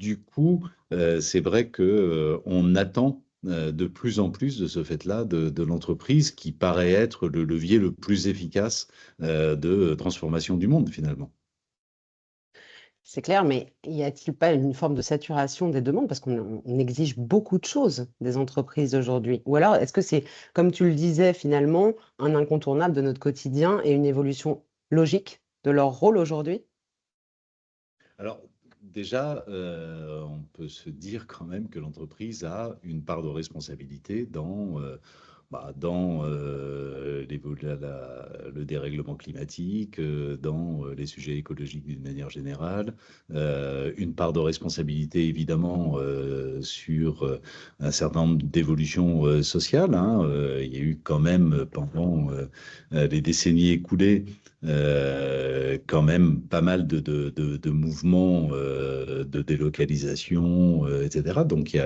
du coup, c'est vrai qu'on attend de plus en plus de ce fait-là de l'entreprise qui paraît être le levier le plus efficace de transformation du monde finalement. C'est clair, mais y a-t-il pas une forme de saturation des demandes? Parce qu'on exige beaucoup de choses des entreprises aujourd'hui. Ou alors, est-ce que c'est, comme tu le disais, finalement, un incontournable de notre quotidien et une évolution logique de leur rôle aujourd'hui? Alors, déjà, on peut se dire quand même que l'entreprise a une part de responsabilité le dérèglement climatique, dans les sujets écologiques d'une manière générale, une part de responsabilité évidemment sur un certain nombre d'évolutions sociales, hein. Il y a eu quand même pendant les décennies écoulées quand même pas mal de mouvements de délocalisation, etc. Donc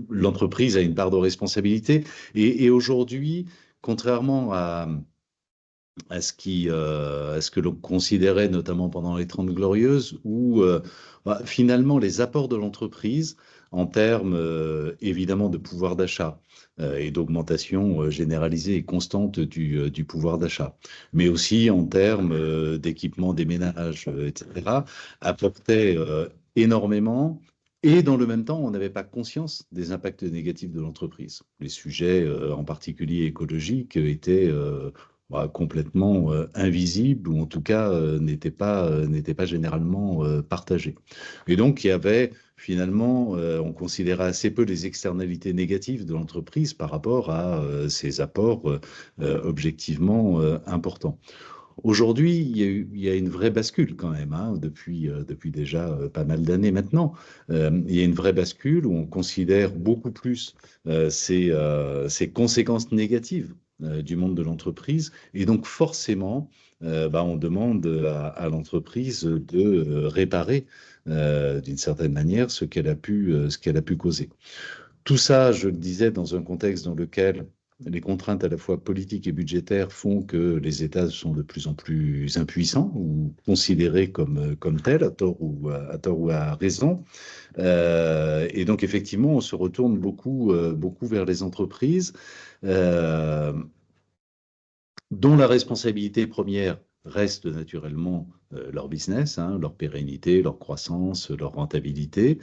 l'entreprise a une part de responsabilité. Et aujourd'hui, contrairement à ce que l'on considérait notamment pendant les Trente Glorieuses, où finalement les apports de l'entreprise en termes évidemment de pouvoir d'achat et d'augmentation généralisée et constante du pouvoir d'achat, mais aussi en termes d'équipement des ménages, etc., apportaient énormément. Et dans le même temps, on n'avait pas conscience des impacts négatifs de l'entreprise. Les sujets, en particulier écologiques, étaient complètement invisible ou en tout cas n'était pas généralement partagé. Et donc il y avait finalement, on considérait assez peu les externalités négatives de l'entreprise par rapport à ses apports objectivement importants. Aujourd'hui, il y a une vraie bascule quand même, hein, depuis déjà pas mal d'années maintenant. Il y a une vraie bascule où on considère beaucoup plus ces conséquences négatives du monde de l'entreprise. Et donc forcément, on demande à l'entreprise de réparer d'une certaine manière ce qu'elle a pu causer. Tout ça, je le disais, dans un contexte dans lequel les contraintes à la fois politiques et budgétaires font que les États sont de plus en plus impuissants ou considérés comme tels, à tort ou à raison. Et donc, effectivement, on se retourne beaucoup vers les entreprises, euh, dont la responsabilité première reste naturellement leur business, hein, leur pérennité, leur croissance, leur rentabilité.